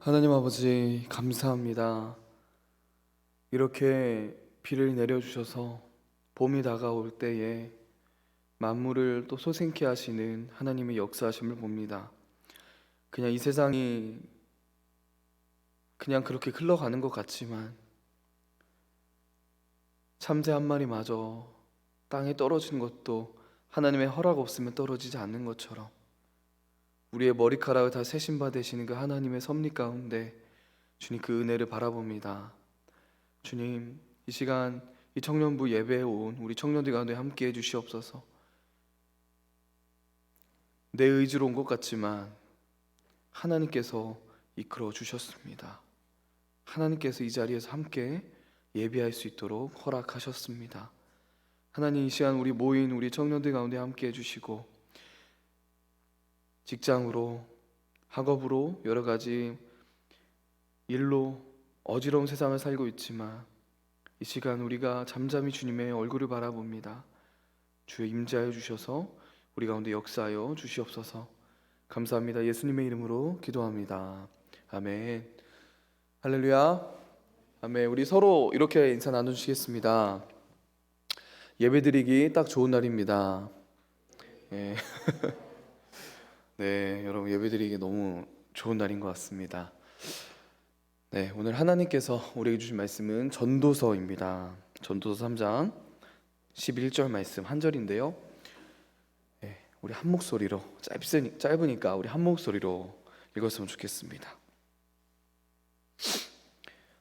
하나님 아버지 감사합니다. 이렇게 비를 내려주셔서 봄이 다가올 때에 만물을 또 소생케 하시는 하나님의 역사하심을 봅니다. 그냥 이 세상이 그냥 그렇게 흘러가는 것 같지만 참새 한 마리마저 땅에 떨어지는 것도 하나님의 허락 없으면 떨어지지 않는 것처럼 우리의 머리카락을 다 세심바 되시는 그 하나님의 섭리 가운데 주님 그 은혜를 바라봅니다. 주님, 이 시간 이 청년부 예배에 온 우리 청년들 가운데 함께해 주시옵소서. 내 의지로 온 것 같지만 하나님께서 이끌어 주셨습니다. 하나님께서 이 자리에서 함께 예배할 수 있도록 허락하셨습니다. 하나님, 이 시간 우리 모인 우리 청년들 가운데 함께해 주시고 직장으로, 학업으로, 여러 가지 일로 어지러운 세상을 살고 있지만 이 시간 우리가 잠잠히 주님의 얼굴을 바라봅니다. 주의 임재하여 주셔서 우리 가운데 역사하여 주시옵소서. 감사합니다. 예수님의 이름으로 기도합니다. 아멘. 할렐루야. 아멘. 우리 서로 이렇게 인사 나누시겠습니다. 예배드리기 딱 좋은 날입니다. 네. 네, 여러분 예배드리기 너무 좋은 날인 것 같습니다. 네, 오늘 하나님께서 우리에게 주신 말씀은 전도서입니다. 전도서 3장 11절 말씀 한 절인데요. 네, 우리 한 목소리로 짧으니까 우리 한 목소리로 읽었으면 좋겠습니다.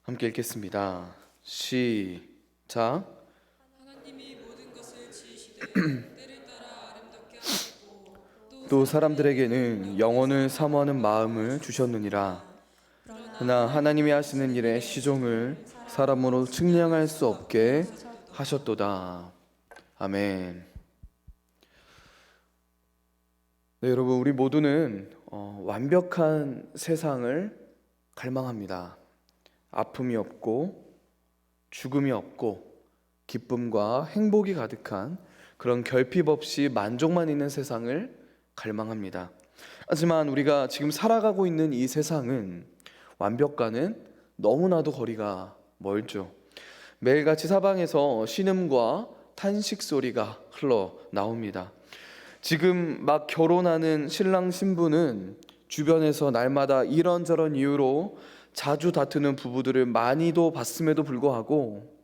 함께 읽겠습니다. 시작. 하나님이 모든 것을 지으시되 때를 따라 아름답게 하셨고 또 사람들에게는 영혼을 사모하는 마음을 주셨느니라. 그러나 하나님이 하시는 일의 시종을 사람으로 측량할 수 없게 하셨도다. 아멘. 네, 여러분 우리 모두는 완벽한 세상을 갈망합니다. 아픔이 없고 죽음이 없고 기쁨과 행복이 가득한 그런 결핍 없이 만족만 있는 세상을 갈망합니다. 하지만 우리가 지금 살아가고 있는 이 세상은 완벽과는 너무나도 거리가 멀죠. 매일같이 사방에서 신음과 탄식 소리가 흘러나옵니다. 지금 막 결혼하는 신랑 신부는 주변에서 날마다 이런저런 이유로 자주 다투는 부부들을 많이도 봤음에도 불구하고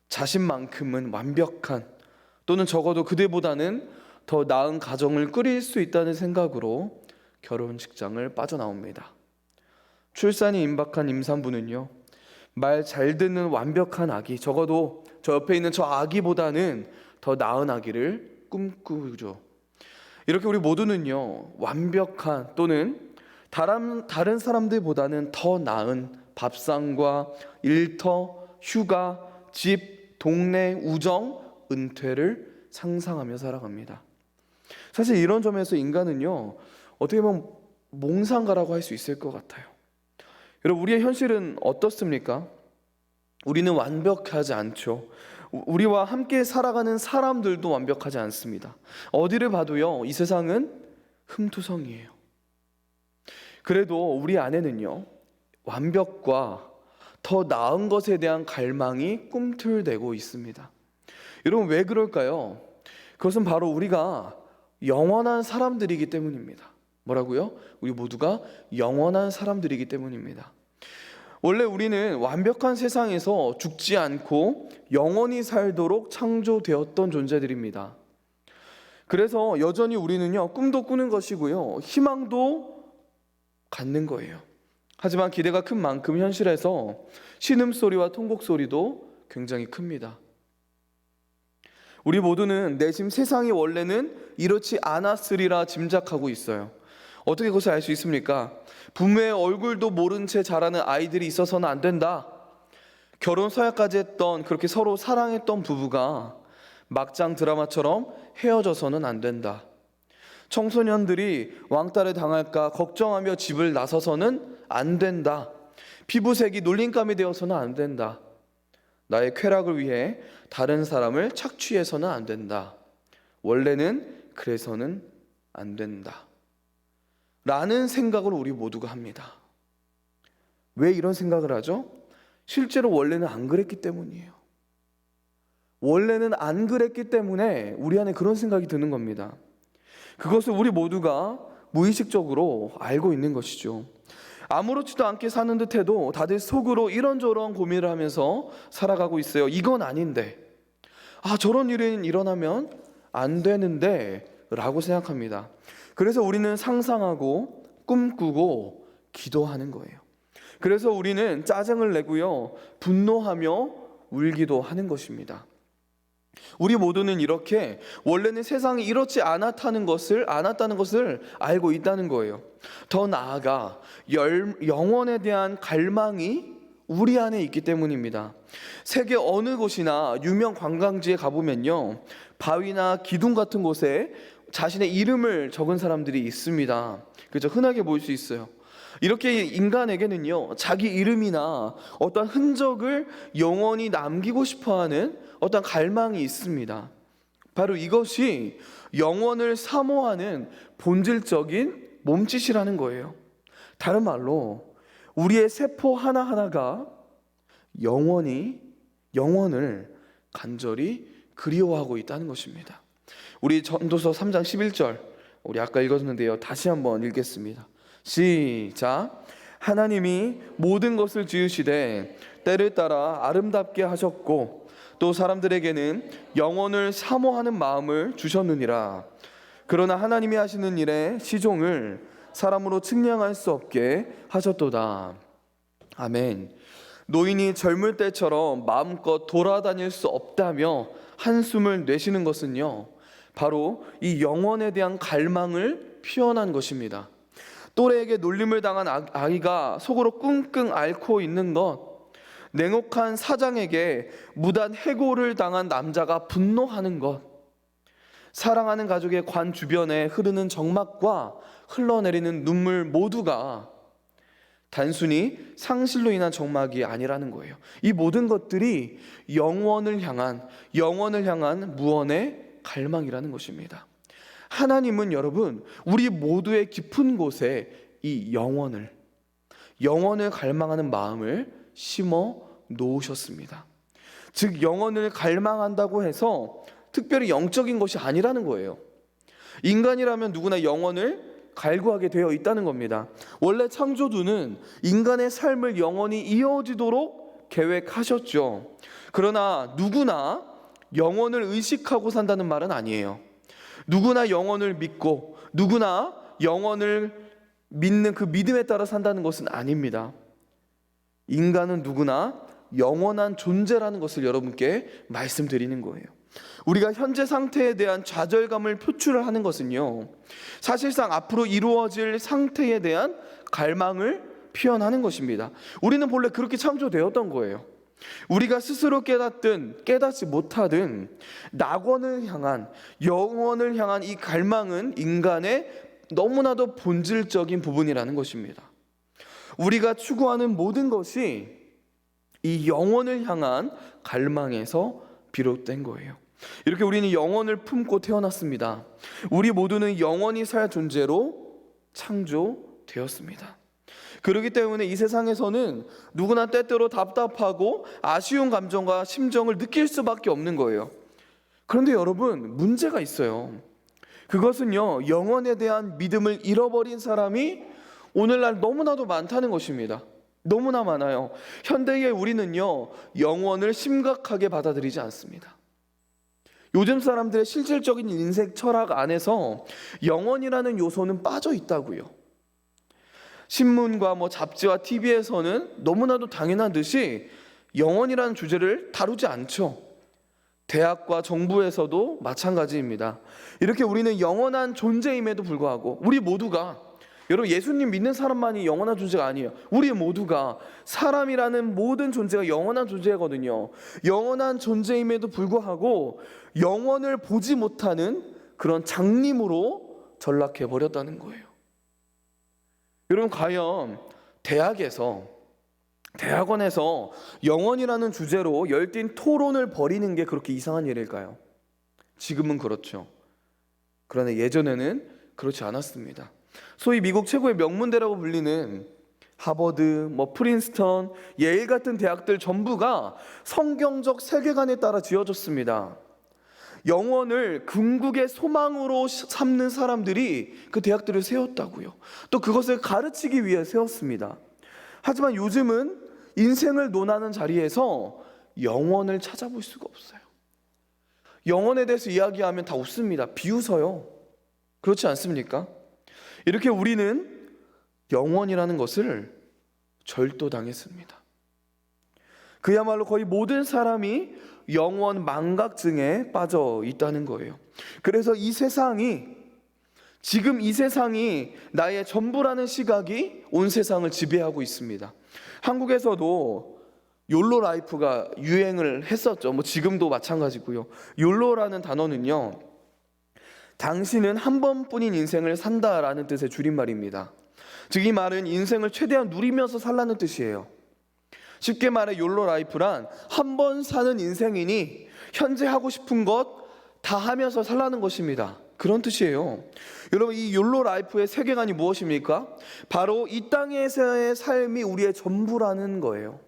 자신만큼은 완벽한 또는 적어도 그들보다는 더 나은 가정을 꾸릴 수 있다는 생각으로 결혼식장을 빠져나옵니다. 출산이 임박한 임산부는요, 말 잘 듣는 완벽한 아기, 적어도 저 옆에 있는 저 아기보다는 더 나은 아기를 꿈꾸죠. 이렇게 우리 모두는요, 완벽한 또는 다른 사람들보다는 더 나은 밥상과 일터, 휴가, 집, 동네, 우정, 은퇴를 상상하며 살아갑니다. 사실 이런 점에서 인간은요, 어떻게 보면 몽상가라고 할 수 있을 것 같아요. 여러분, 우리의 현실은 어떻습니까? 우리는 완벽하지 않죠. 우리와 함께 살아가는 사람들도 완벽하지 않습니다. 어디를 봐도요, 이 세상은 흠투성이에요. 그래도 우리 안에는요, 완벽과 더 나은 것에 대한 갈망이 꿈틀대고 있습니다. 여러분, 왜 그럴까요? 그것은 바로 우리가 영원한 사람들이기 때문입니다. 뭐라고요? 우리 모두가 영원한 사람들이기 때문입니다. 원래 우리는 완벽한 세상에서 죽지 않고 영원히 살도록 창조되었던 존재들입니다. 그래서 여전히 우리는요, 꿈도 꾸는 것이고요, 희망도 갖는 거예요. 하지만 기대가 큰 만큼 현실에서 신음소리와 통곡소리도 굉장히 큽니다. 우리 모두는 내심 세상이 원래는 이렇지 않았으리라 짐작하고 있어요. 어떻게 그것을 알 수 있습니까? 부모의 얼굴도 모른 채 자라는 아이들이 있어서는 안 된다. 결혼 서약까지 했던, 그렇게 서로 사랑했던 부부가 막장 드라마처럼 헤어져서는 안 된다. 청소년들이 왕따를 당할까 걱정하며 집을 나서서는 안 된다. 피부색이 놀림감이 되어서는 안 된다. 나의 쾌락을 위해 다른 사람을 착취해서는 안 된다. 원래는 그래서는 안 된다. 라는 생각을 우리 모두가 합니다. 왜 이런 생각을 하죠? 실제로 원래는 안 그랬기 때문이에요. 원래는 안 그랬기 때문에 우리 안에 그런 생각이 드는 겁니다. 그것을 우리 모두가 무의식적으로 알고 있는 것이죠. 아무렇지도 않게 사는 듯해도 다들 속으로 이런저런 고민을 하면서 살아가고 있어요. 이건 아닌데, 저런 일이 일어나면 안 되는데 라고 생각합니다. 그래서 우리는 상상하고 꿈꾸고 기도하는 거예요. 그래서 우리는 짜증을 내고요, 분노하며 울기도 하는 것입니다. 우리 모두는 이렇게 원래는 세상이 이렇지 않았다는 것을 알고 있다는 거예요. 더 나아가 영혼에 대한 갈망이 우리 안에 있기 때문입니다. 세계 어느 곳이나 유명 관광지에 가보면요, 바위나 기둥 같은 곳에 자신의 이름을 적은 사람들이 있습니다. 그죠? 흔하게 볼 수 있어요. 이렇게 인간에게는요, 자기 이름이나 어떤 흔적을 영원히 남기고 싶어하는 어떤 갈망이 있습니다. 바로 이것이 영원을 사모하는 본질적인 몸짓이라는 거예요. 다른 말로 우리의 세포 하나하나가 영원을 간절히 그리워하고 있다는 것입니다. 우리 전도서 3장 11절, 우리 아까 읽었는데요, 다시 한번 읽겠습니다. 시작. 하나님이 모든 것을 지으시되 때를 따라 아름답게 하셨고 또 사람들에게는 영원을 사모하는 마음을 주셨느니라. 그러나 하나님이 하시는 일에 시종을 사람으로 측량할 수 없게 하셨도다. 아멘. 노인이 젊을 때처럼 마음껏 돌아다닐 수 없다며 한숨을 내쉬는 것은요, 바로 이 영원에 대한 갈망을 표현한 것입니다. 또래에게 놀림을 당한 아이가 속으로 끙끙 앓고 있는 것, 냉혹한 사장에게 무단 해고를 당한 남자가 분노하는 것, 사랑하는 가족의 관 주변에 흐르는 정막과 흘러내리는 눈물 모두가 단순히 상실로 인한 정막이 아니라는 거예요. 이 모든 것들이 영원을 향한 무언의 갈망이라는 것입니다. 하나님은 여러분, 우리 모두의 깊은 곳에 이 영원을 갈망하는 마음을 심어 놓으셨습니다. 즉 영원을 갈망한다고 해서 특별히 영적인 것이 아니라는 거예요. 인간이라면 누구나 영원을 갈구하게 되어 있다는 겁니다. 원래 창조주는 인간의 삶을 영원히 이어지도록 계획하셨죠. 그러나 누구나 영원을 의식하고 산다는 말은 아니에요. 누구나 영원을 믿고 누구나 영원을 믿는 그 믿음에 따라 산다는 것은 아닙니다. 인간은 누구나 영원한 존재라는 것을 여러분께 말씀드리는 거예요. 우리가 현재 상태에 대한 좌절감을 표출을 하는 것은요, 사실상 앞으로 이루어질 상태에 대한 갈망을 표현하는 것입니다. 우리는 본래 그렇게 창조되었던 거예요. 우리가 스스로 깨닫든 깨닫지 못하든 영원을 향한 이 갈망은 인간의 너무나도 본질적인 부분이라는 것입니다. 우리가 추구하는 모든 것이 이 영원을 향한 갈망에서 비롯된 거예요. 이렇게 우리는 영원을 품고 태어났습니다. 우리 모두는 영원히 살 존재로 창조되었습니다. 그렇기 때문에 이 세상에서는 누구나 때때로 답답하고 아쉬운 감정과 심정을 느낄 수밖에 없는 거예요. 그런데 여러분, 문제가 있어요. 그것은요, 영원에 대한 믿음을 잃어버린 사람이 오늘날 너무나도 많다는 것입니다. 너무나 많아요. 현대의 우리는요, 영원을 심각하게 받아들이지 않습니다. 요즘 사람들의 실질적인 인생 철학 안에서 영원이라는 요소는 빠져 있다고요. 신문과 잡지와 TV에서는 너무나도 당연한 듯이 영원이라는 주제를 다루지 않죠. 대학과 정부에서도 마찬가지입니다. 이렇게 우리는 영원한 존재임에도 불구하고 우리 모두가, 여러분, 예수님 믿는 사람만이 영원한 존재가 아니에요. 우리 모두가, 사람이라는 모든 존재가 영원한 존재거든요. 영원한 존재임에도 불구하고 영원을 보지 못하는 그런 장님으로 전락해버렸다는 거예요. 여러분, 과연 대학원에서 영원이라는 주제로 열띤 토론을 벌이는 게 그렇게 이상한 일일까요? 지금은 그렇죠. 그러나 예전에는 그렇지 않았습니다. 소위 미국 최고의 명문대라고 불리는 하버드, 프린스턴, 예일 같은 대학들 전부가 성경적 세계관에 따라 지어졌습니다. 영원을 궁극의 소망으로 삼는 사람들이 그 대학들을 세웠다고요. 또 그것을 가르치기 위해 세웠습니다. 하지만 요즘은 인생을 논하는 자리에서 영원을 찾아볼 수가 없어요. 영원에 대해서 이야기하면 다 웃습니다. 비웃어요. 그렇지 않습니까? 이렇게 우리는 영원이라는 것을 절도당했습니다. 그야말로 거의 모든 사람이 영원 망각증에 빠져 있다는 거예요. 그래서 지금 이 세상이 나의 전부라는 시각이 온 세상을 지배하고 있습니다. 한국에서도 욜로 라이프가 유행을 했었죠. 지금도 마찬가지고요. 욜로라는 단어는요, 당신은 한 번뿐인 인생을 산다라는 뜻의 줄임말입니다. 즉 이 말은 인생을 최대한 누리면서 살라는 뜻이에요. 쉽게 말해 욜로 라이프란 한 번 사는 인생이니 현재 하고 싶은 것 다 하면서 살라는 것입니다. 그런 뜻이에요. 여러분, 이 욜로 라이프의 세계관이 무엇입니까? 바로 이 땅에서의 삶이 우리의 전부라는 거예요.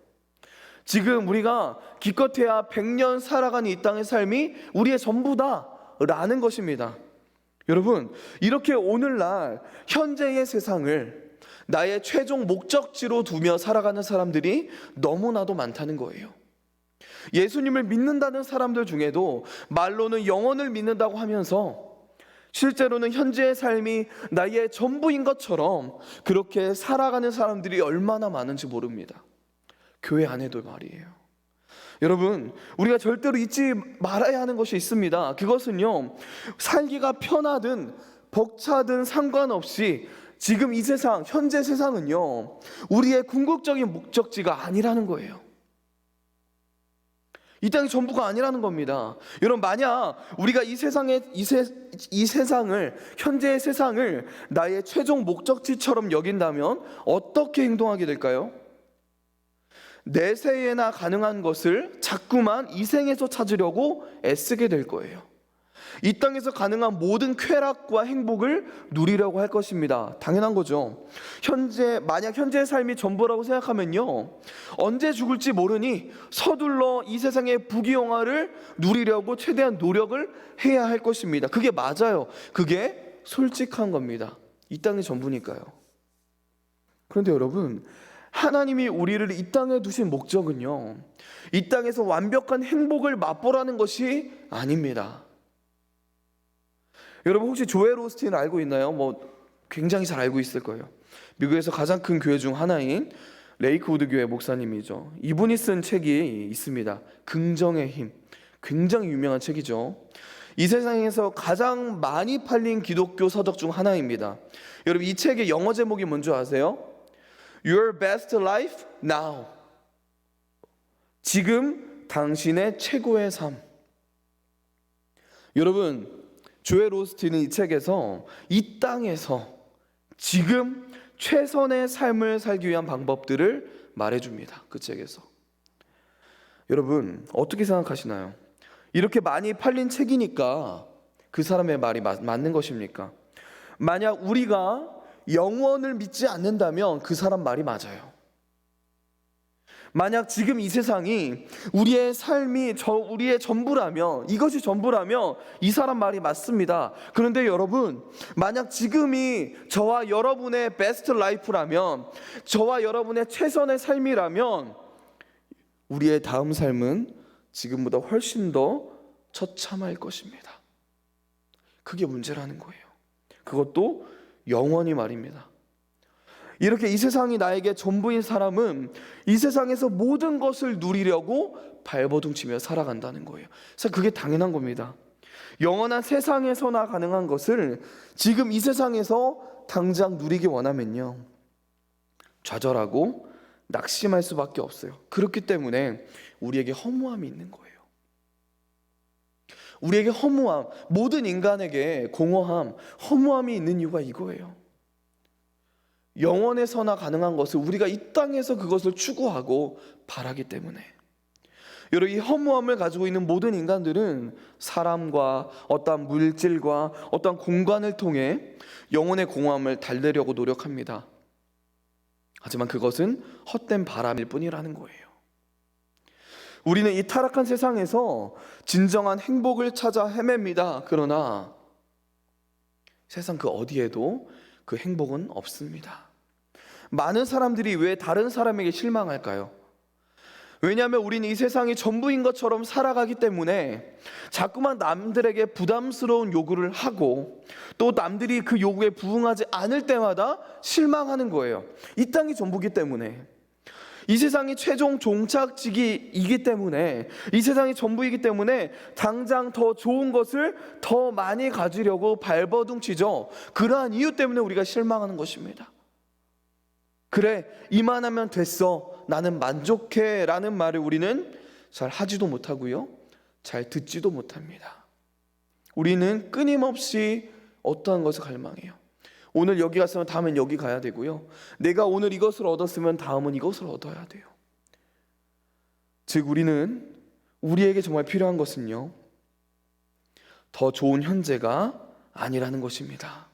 지금 우리가 기껏해야 100년 살아가는 이 땅의 삶이 우리의 전부다라는 것입니다. 여러분, 이렇게 오늘날 현재의 세상을 나의 최종 목적지로 두며 살아가는 사람들이 너무나도 많다는 거예요. 예수님을 믿는다는 사람들 중에도 말로는 영혼을 믿는다고 하면서 실제로는 현재의 삶이 나의 전부인 것처럼 그렇게 살아가는 사람들이 얼마나 많은지 모릅니다. 교회 안에도 말이에요. 여러분, 우리가 절대로 잊지 말아야 하는 것이 있습니다. 그것은요, 살기가 편하든 벅차든 상관없이 지금 이 세상, 현재 세상은요, 우리의 궁극적인 목적지가 아니라는 거예요. 이 땅이 전부가 아니라는 겁니다. 여러분, 만약 우리가 이 세상을, 현재의 세상을 나의 최종 목적지처럼 여긴다면 어떻게 행동하게 될까요? 내세에나 가능한 것을 자꾸만 이 생에서 찾으려고 애쓰게 될 거예요. 이 땅에서 가능한 모든 쾌락과 행복을 누리려고 할 것입니다. 당연한 거죠. 만약 현재의 삶이 전부라고 생각하면요, 언제 죽을지 모르니 서둘러 이 세상의 부귀영화를 누리려고 최대한 노력을 해야 할 것입니다. 그게 맞아요. 그게 솔직한 겁니다. 이 땅이 전부니까요. 그런데 여러분, 하나님이 우리를 이 땅에 두신 목적은요, 이 땅에서 완벽한 행복을 맛보라는 것이 아닙니다. 여러분, 혹시 조엘 오스틴 알고 있나요? 굉장히 잘 알고 있을 거예요. 미국에서 가장 큰 교회 중 하나인 레이크우드 교회 목사님이죠. 이분이 쓴 책이 있습니다. 긍정의 힘. 굉장히 유명한 책이죠. 이 세상에서 가장 많이 팔린 기독교 서적 중 하나입니다. 여러분, 이 책의 영어 제목이 뭔지 아세요? Your best life now. 지금 당신의 최고의 삶. 여러분, 조엘 오스틴은 이 책에서 이 땅에서 지금 최선의 삶을 살기 위한 방법들을 말해줍니다. 그 책에서. 여러분, 어떻게 생각하시나요? 이렇게 많이 팔린 책이니까 그 사람의 말이 맞는 것입니까? 만약 우리가 영원을 믿지 않는다면 그 사람 말이 맞아요. 만약 지금 이 세상이 우리의 삶이 우리의 전부라면, 이것이 전부라면 이 사람 말이 맞습니다. 그런데 여러분, 만약 지금이 저와 여러분의 베스트 라이프라면, 저와 여러분의 최선의 삶이라면 우리의 다음 삶은 지금보다 훨씬 더 처참할 것입니다. 그게 문제라는 거예요. 그것도 영원히 말입니다. 이렇게 이 세상이 나에게 전부인 사람은 이 세상에서 모든 것을 누리려고 발버둥치며 살아간다는 거예요. 그래서 그게 당연한 겁니다. 영원한 세상에서나 가능한 것을 지금 이 세상에서 당장 누리기 원하면요, 좌절하고 낙심할 수밖에 없어요. 그렇기 때문에 우리에게 허무함이 있는 거예요. 우리에게 허무함, 모든 인간에게 공허함, 허무함이 있는 이유가 이거예요. 영원에서나 가능한 것을 우리가 이 땅에서 그것을 추구하고 바라기 때문에. 여러분, 이 허무함을 가지고 있는 모든 인간들은 사람과 어떠한 물질과 어떠한 공간을 통해 영혼의 공허함을 달래려고 노력합니다. 하지만 그것은 헛된 바람일 뿐이라는 거예요. 우리는 이 타락한 세상에서 진정한 행복을 찾아 헤맵니다. 그러나 세상 그 어디에도 그 행복은 없습니다. 많은 사람들이 왜 다른 사람에게 실망할까요? 왜냐하면 우리는 이 세상이 전부인 것처럼 살아가기 때문에 자꾸만 남들에게 부담스러운 요구를 하고 또 남들이 그 요구에 부응하지 않을 때마다 실망하는 거예요. 이 땅이 전부기 때문에, 이 세상이 최종 종착지이기 때문에, 이 세상이 전부이기 때문에 당장 더 좋은 것을 더 많이 가지려고 발버둥치죠. 그러한 이유 때문에 우리가 실망하는 것입니다. 그래, 이만하면 됐어, 나는 만족해 라는 말을 우리는 잘 하지도 못하고요, 잘 듣지도 못합니다. 우리는 끊임없이 어떠한 것을 갈망해요. 오늘 여기 갔으면 다음엔 여기 가야 되고요, 내가 오늘 이것을 얻었으면 다음은 이것을 얻어야 돼요. 즉 우리는, 우리에게 정말 필요한 것은요, 더 좋은 현재가 아니라는 것입니다.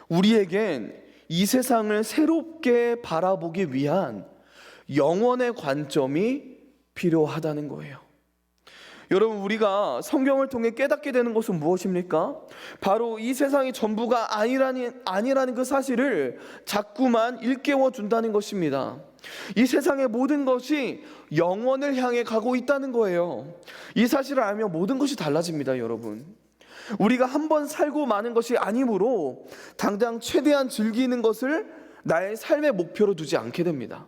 우리에겐 이 세상을 새롭게 바라보기 위한 영원의 관점이 필요하다는 거예요. 여러분, 우리가 성경을 통해 깨닫게 되는 것은 무엇입니까? 바로 이 세상이 전부가 아니라는 그 사실을 자꾸만 일깨워 준다는 것입니다. 이 세상의 모든 것이 영원을 향해 가고 있다는 거예요. 이 사실을 알면 모든 것이 달라집니다, 여러분. 우리가 한 번 살고 마는 것이 아니므로 당장 최대한 즐기는 것을 나의 삶의 목표로 두지 않게 됩니다.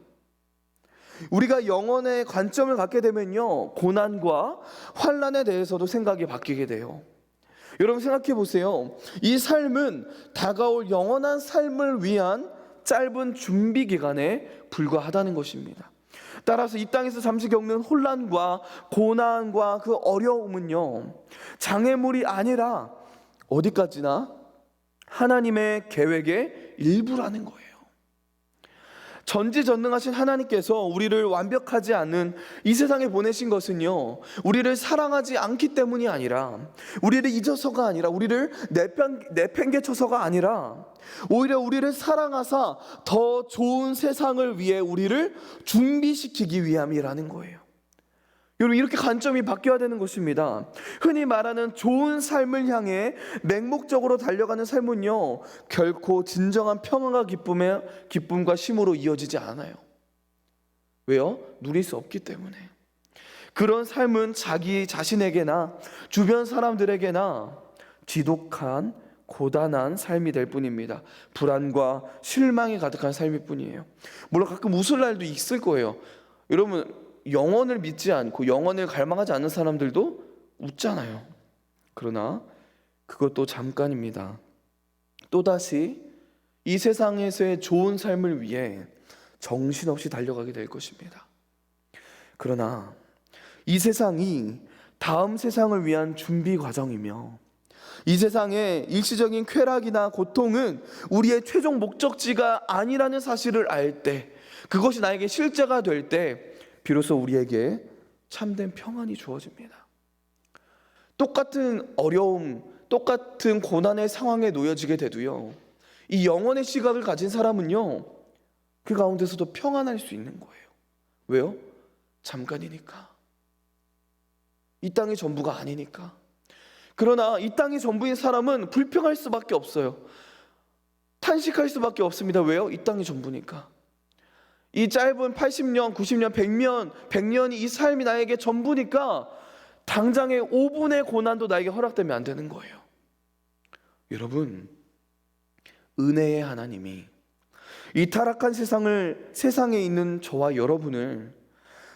우리가 영혼의 관점을 갖게 되면요, 고난과 환난에 대해서도 생각이 바뀌게 돼요. 여러분 생각해 보세요. 이 삶은 다가올 영원한 삶을 위한 짧은 준비 기간에 불과하다는 것입니다. 따라서 이 땅에서 잠시 겪는 혼란과 고난과 그 어려움은요, 장애물이 아니라 어디까지나 하나님의 계획의 일부라는 거예요. 전지전능하신 하나님께서 우리를 완벽하지 않은 이 세상에 보내신 것은요, 우리를 사랑하지 않기 때문이 아니라, 우리를 잊어서가 아니라, 우리를 내팽개쳐서가 아니라, 오히려 우리를 사랑하사 더 좋은 세상을 위해 우리를 준비시키기 위함이라는 거예요. 여러분, 이렇게 관점이 바뀌어야 되는 것입니다. 흔히 말하는 좋은 삶을 향해 맹목적으로 달려가는 삶은요, 결코 진정한 평안과 기쁨과 쉼으로 이어지지 않아요. 왜요? 누릴 수 없기 때문에. 그런 삶은 자기 자신에게나 주변 사람들에게나 지독한 고단한 삶이 될 뿐입니다. 불안과 실망이 가득한 삶일 뿐이에요. 물론 가끔 웃을 날도 있을 거예요. 여러분, 영원을 믿지 않고 영원을 갈망하지 않는 사람들도 웃잖아요. 그러나 그것도 잠깐입니다. 또다시 이 세상에서의 좋은 삶을 위해 정신없이 달려가게 될 것입니다. 그러나 이 세상이 다음 세상을 위한 준비 과정이며, 이 세상의 일시적인 쾌락이나 고통은 우리의 최종 목적지가 아니라는 사실을 알 때, 그것이 나에게 실제가 될 때 비로소 우리에게 참된 평안이 주어집니다. 똑같은 어려움, 똑같은 고난의 상황에 놓여지게 돼도요, 이 영혼의 시각을 가진 사람은요, 그 가운데서도 평안할 수 있는 거예요. 왜요? 잠깐이니까. 이 땅이 전부가 아니니까. 그러나 이 땅이 전부인 사람은 불평할 수밖에 없어요. 탄식할 수밖에 없습니다. 왜요? 이 땅이 전부니까. 이 짧은 80년, 90년, 100년이 이 삶이 나에게 전부니까 당장의 5분의 고난도 나에게 허락되면 안 되는 거예요. 여러분, 은혜의 하나님이 이 타락한 세상에 있는 저와 여러분을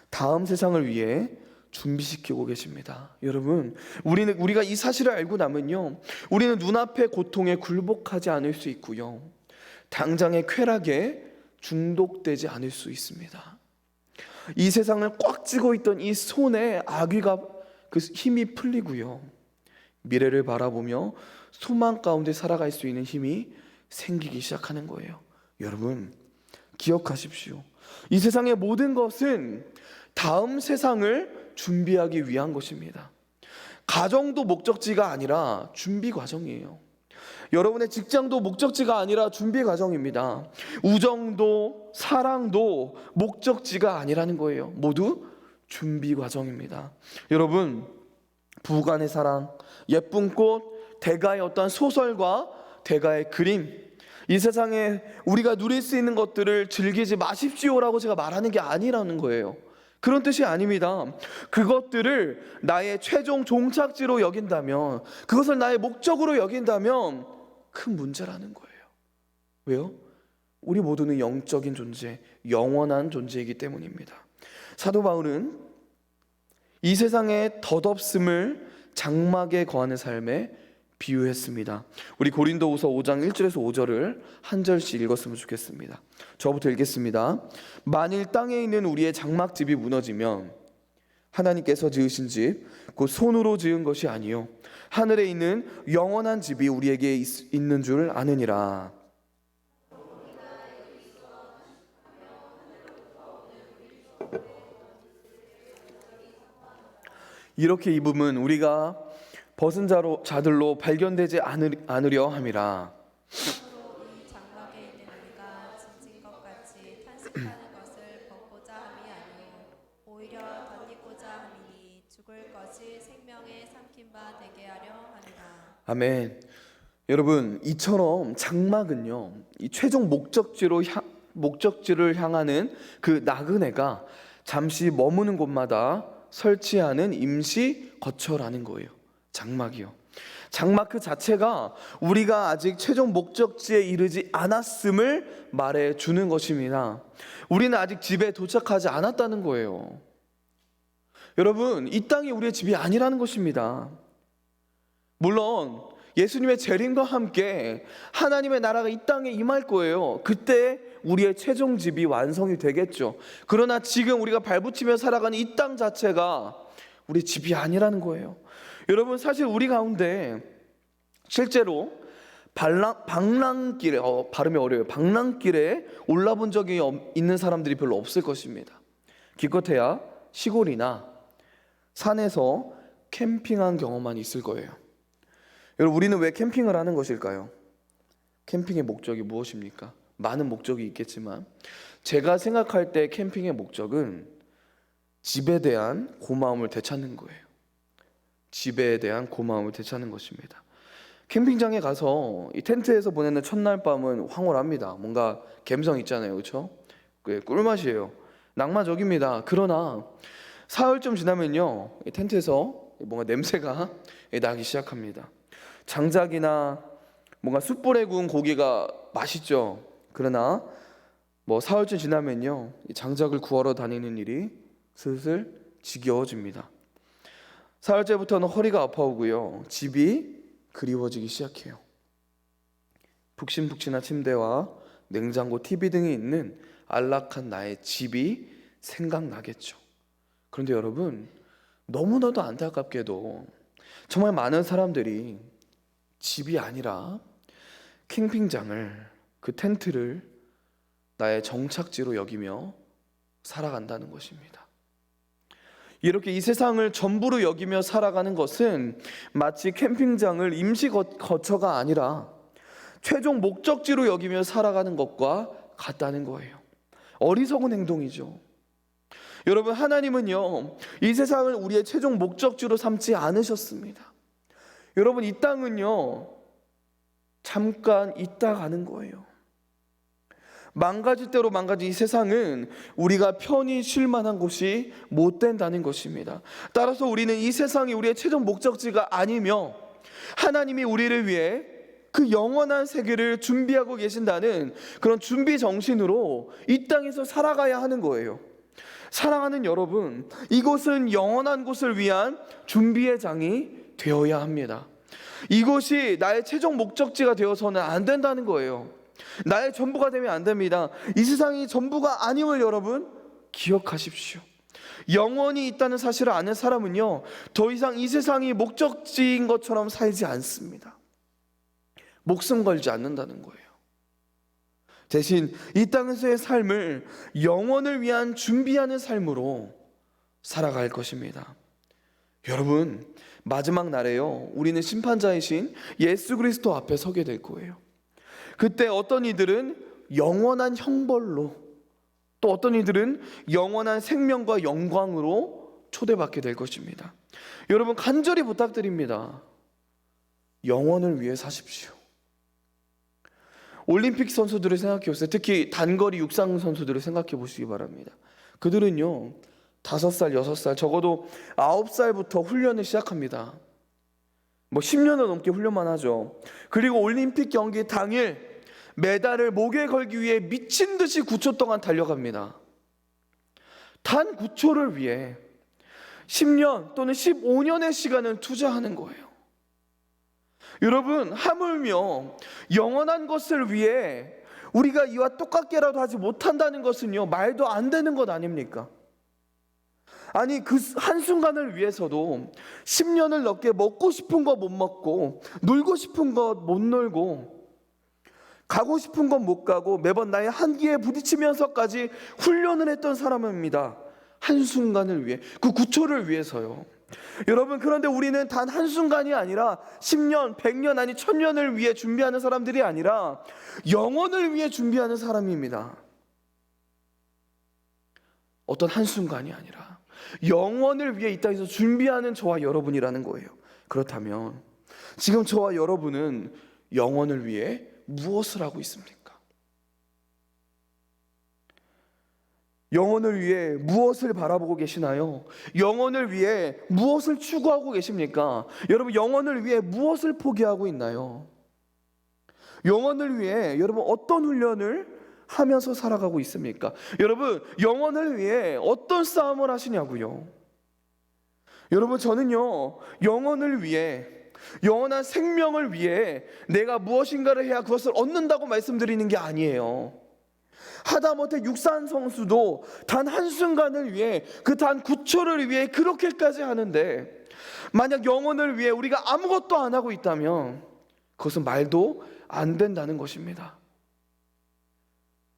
다음 세상을 위해 준비시키고 계십니다. 여러분, 우리가 이 사실을 알고 나면요, 우리는 눈앞의 고통에 굴복하지 않을 수 있고요, 당장의 쾌락에 중독되지 않을 수 있습니다. 이 세상을 꽉 쥐고 있던 이 손에 아귀가 그 힘이 풀리고요, 미래를 바라보며 소망 가운데 살아갈 수 있는 힘이 생기기 시작하는 거예요. 여러분, 기억하십시오. 이 세상의 모든 것은 다음 세상을 준비하기 위한 것입니다. 가정도 목적지가 아니라 준비 과정이에요. 여러분의 직장도 목적지가 아니라 준비 과정입니다. 우정도 사랑도 목적지가 아니라는 거예요. 모두 준비 과정입니다. 여러분, 부부간의 사랑, 예쁜 꽃, 대가의 어떤 소설과 대가의 그림, 이 세상에 우리가 누릴 수 있는 것들을 즐기지 마십시오라고 제가 말하는 게 아니라는 거예요. 그런 뜻이 아닙니다. 그것들을 나의 최종 종착지로 여긴다면, 그것을 나의 목적으로 여긴다면 큰 문제라는 거예요. 왜요? 우리 모두는 영적인 존재, 영원한 존재이기 때문입니다. 사도 바울은 이 세상의 덧없음을 장막에 거하는 삶에 비유했습니다. 우리 고린도후서 5장 1절에서 5절을 한 절씩 읽었으면 좋겠습니다. 저부터 읽겠습니다. 만일 땅에 있는 우리의 장막집이 무너지면 하나님께서 지으신 집, 곧 손으로 지은 것이 아니요 하늘에 있는 영원한 집이 우리에게 있는 줄 아느니라. 이렇게 입음은 우리가 벗은 자들로 발견되지 않으려 함이라. 참으로 이 장막에 있는 우리가 짐진 것 같이 탄식하는 것을 벗고자 함이 아니요 오히려 덧입고자 함이니 죽을 것이 생명에 삼킨 바 되게 하려 함이라. 아멘. 여러분, 이처럼 장막은요, 이 최종 목적지를 향하는 그 나그네가 잠시 머무는 곳마다 설치하는 임시 거처라는 거예요. 장막이요. 장막 그 자체가 우리가 아직 최종 목적지에 이르지 않았음을 말해 주는 것입니다. 우리는 아직 집에 도착하지 않았다는 거예요. 여러분, 이 땅이 우리의 집이 아니라는 것입니다. 물론 예수님의 재림과 함께 하나님의 나라가 이 땅에 임할 거예요. 그때 우리의 최종 집이 완성이 되겠죠. 그러나 지금 우리가 발붙이며 살아가는 이 땅 자체가 우리 집이 아니라는 거예요. 여러분, 사실 우리 가운데 실제로 방랑길에 발음이 어려워요. 방랑길에 올라본 적이 있는 사람들이 별로 없을 것입니다. 기껏해야 시골이나 산에서 캠핑한 경험만 있을 거예요. 여러분, 우리는 왜 캠핑을 하는 것일까요? 캠핑의 목적이 무엇입니까? 많은 목적이 있겠지만 제가 생각할 때 캠핑의 목적은 집에 대한 고마움을 되찾는 거예요. 집에 대한 고마움을 되찾는 것입니다. 캠핑장에 가서 이 텐트에서 보내는 첫날 밤은 황홀합니다. 뭔가 감성 있잖아요, 그렇죠? 꿀맛이에요. 낭만적입니다. 그러나 사흘쯤 지나면요, 이 텐트에서 뭔가 냄새가 나기 시작합니다. 장작이나 뭔가 숯불에 구운 고기가 맛있죠. 그러나 사흘쯤 지나면요, 이 장작을 구하러 다니는 일이 슬슬 지겨워집니다. 사흘째부터는 허리가 아파오고요, 집이 그리워지기 시작해요. 푹신푹신한 침대와 냉장고, TV 등이 있는 안락한 나의 집이 생각나겠죠. 그런데 여러분, 너무나도 안타깝게도 정말 많은 사람들이 집이 아니라 캠핑장을, 그 텐트를 나의 정착지로 여기며 살아간다는 것입니다. 이렇게 이 세상을 전부로 여기며 살아가는 것은 마치 캠핑장을 임시 거처가 아니라 최종 목적지로 여기며 살아가는 것과 같다는 거예요. 어리석은 행동이죠. 여러분, 하나님은요, 이 세상을 우리의 최종 목적지로 삼지 않으셨습니다. 여러분, 이 땅은요, 잠깐 있다 가는 거예요. 망가질 대로 망가진 이 세상은 우리가 편히 쉴 만한 곳이 못 된다는 것입니다. 따라서 우리는 이 세상이 우리의 최종 목적지가 아니며 하나님이 우리를 위해 그 영원한 세계를 준비하고 계신다는 그런 준비 정신으로 이 땅에서 살아가야 하는 거예요. 사랑하는 여러분, 이곳은 영원한 곳을 위한 준비의 장이 되어야 합니다. 이곳이 나의 최종 목적지가 되어서는 안 된다는 거예요. 나의 전부가 되면 안 됩니다. 이 세상이 전부가 아님을 여러분 기억하십시오. 영원히 있다는 사실을 아는 사람은요, 더 이상 이 세상이 목적지인 것처럼 살지 않습니다. 목숨 걸지 않는다는 거예요. 대신 이 땅에서의 삶을 영원을 위한 준비하는 삶으로 살아갈 것입니다. 여러분, 마지막 날에요, 우리는 심판자이신 예수 그리스도 앞에 서게 될 거예요. 그때 어떤 이들은 영원한 형벌로, 또 어떤 이들은 영원한 생명과 영광으로 초대받게 될 것입니다. 여러분, 간절히 부탁드립니다. 영원을 위해 사십시오. 올림픽 선수들을 생각해 보세요. 특히 단거리 육상 선수들을 생각해 보시기 바랍니다. 그들은요, 5살, 6살, 적어도 9살부터 훈련을 시작합니다. 10년을 넘게 훈련만 하죠. 그리고 올림픽 경기 당일 메달을 목에 걸기 위해 미친 듯이 9초 동안 달려갑니다. 단 9초를 위해 10년 또는 15년의 시간을 투자하는 거예요. 여러분, 하물며 영원한 것을 위해 우리가 이와 똑같게라도 하지 못한다는 것은요, 말도 안 되는 것 아닙니까? 아니, 그 한순간을 위해서도 10년을 넘게 먹고 싶은 거 못 먹고, 놀고 싶은 거 못 놀고, 가고 싶은 건 못 가고, 매번 나의 한계에 부딪히면서까지 훈련을 했던 사람입니다. 한순간을 위해, 그 9초를 위해서요. 여러분, 그런데 우리는 단 한순간이 아니라 10년, 100년, 아니 1000년을 위해 준비하는 사람들이 아니라 영원을 위해 준비하는 사람입니다. 어떤 한순간이 아니라 영원을 위해 이 땅에서 준비하는 저와 여러분이라는 거예요. 그렇다면 지금 저와 여러분은 영원을 위해 무엇을 하고 있습니까? 영혼을 위해 무엇을 바라보고 계시나요? 영혼을 위해 무엇을 추구하고 계십니까? 여러분, 영혼을 위해 무엇을 포기하고 있나요? 영혼을 위해 여러분 어떤 훈련을 하면서 살아가고 있습니까? 여러분, 영혼을 위해 어떤 싸움을 하시냐고요? 여러분, 저는요, 영혼을 위해, 영원한 생명을 위해 내가 무엇인가를 해야 그것을 얻는다고 말씀드리는 게 아니에요. 하다못해 육상 선수도 단 한순간을 위해, 그 단 9초를 위해 그렇게까지 하는데, 만약 영혼을 위해 우리가 아무것도 안 하고 있다면 그것은 말도 안 된다는 것입니다.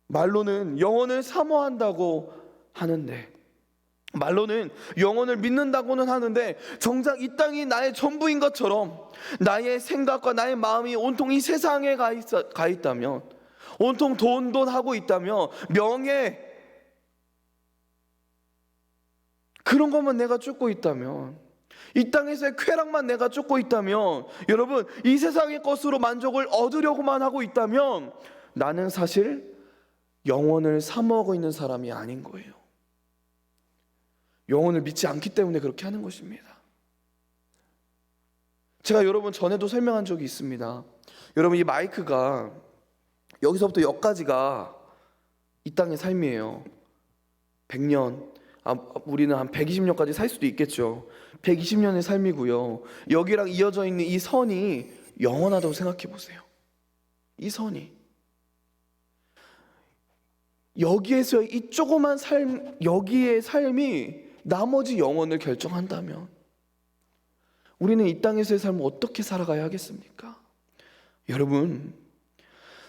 말로는 영혼을 사모한다고 하는데, 말로는 영혼을 믿는다고는 하는데, 정작 이 땅이 나의 전부인 것처럼 나의 생각과 나의 마음이 온통 이 세상에 가 있다면, 온통 돈 하고 있다면, 명예, 그런 것만 내가 쫓고 있다면, 이 땅에서의 쾌락만 내가 쫓고 있다면, 여러분, 이 세상의 것으로 만족을 얻으려고만 하고 있다면 나는 사실 영혼을 사모하고 있는 사람이 아닌 거예요. 영혼을 믿지 않기 때문에 그렇게 하는 것입니다. 제가 여러분 전에도 설명한 적이 있습니다. 여러분, 이 마이크가 여기서부터 여기까지가 이 땅의 삶이에요. 100년, 우리는 한 120년까지 살 수도 있겠죠. 120년의 삶이고요. 여기랑 이어져 있는 이 선이 영원하다고 생각해 보세요. 이 선이 여기에서 이 조그만 삶, 여기의 삶이 나머지 영혼을 결정한다면 우리는 이 땅에서의 삶을 어떻게 살아가야 하겠습니까? 여러분,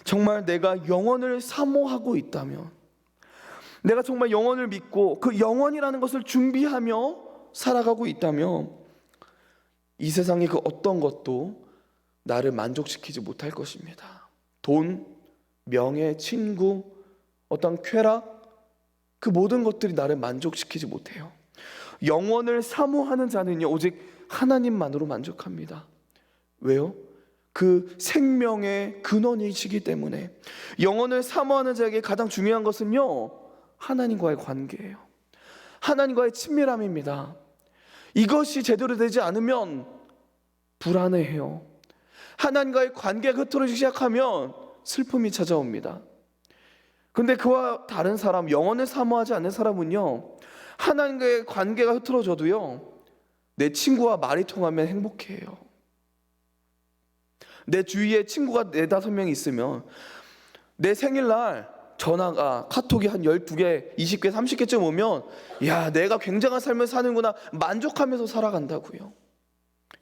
정말 내가 영혼을 사모하고 있다면, 내가 정말 영혼을 믿고 그 영혼이라는 것을 준비하며 살아가고 있다면, 이 세상의 그 어떤 것도 나를 만족시키지 못할 것입니다. 돈, 명예, 친구, 어떤 쾌락, 그 모든 것들이 나를 만족시키지 못해요. 영혼을 사모하는 자는요, 오직 하나님만으로 만족합니다. 왜요? 그 생명의 근원이시기 때문에. 영혼을 사모하는 자에게 가장 중요한 것은요, 하나님과의 관계예요. 하나님과의 친밀함입니다. 이것이 제대로 되지 않으면 불안해해요. 하나님과의 관계가 흐트러지기 시작하면 슬픔이 찾아옵니다. 근데 그와 다른 사람, 영혼을 사모하지 않는 사람은요, 하나님과의 관계가 흐트러져도요, 내 친구와 말이 통하면 행복해요. 내 주위에 친구가 4-5명 있으면 내 생일날 전화가, 카톡이 한 12개, 20개, 30개쯤 오면, 야, 내가 굉장한 삶을 사는구나, 만족하면서 살아간다고요.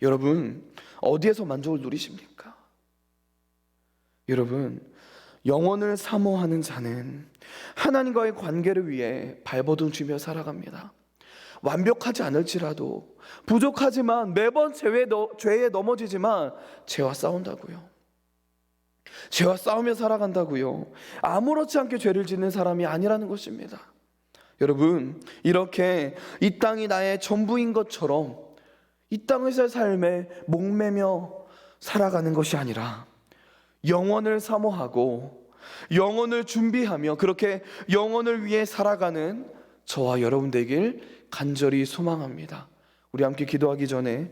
여러분, 어디에서 만족을 누리십니까? 여러분, 영혼을 사모하는 자는 하나님과의 관계를 위해 발버둥 치며 살아갑니다. 완벽하지 않을지라도, 부족하지만 매번 죄에 넘어지지만 죄와 싸운다고요. 죄와 싸우며 살아간다고요. 아무렇지 않게 죄를 짓는 사람이 아니라는 것입니다. 여러분, 이렇게 이 땅이 나의 전부인 것처럼 이 땅에서의 삶에 목매며 살아가는 것이 아니라 영원을 사모하고 영원을 준비하며 그렇게 영원을 위해 살아가는 저와 여러분 되길 간절히 소망합니다. 우리 함께 기도하기 전에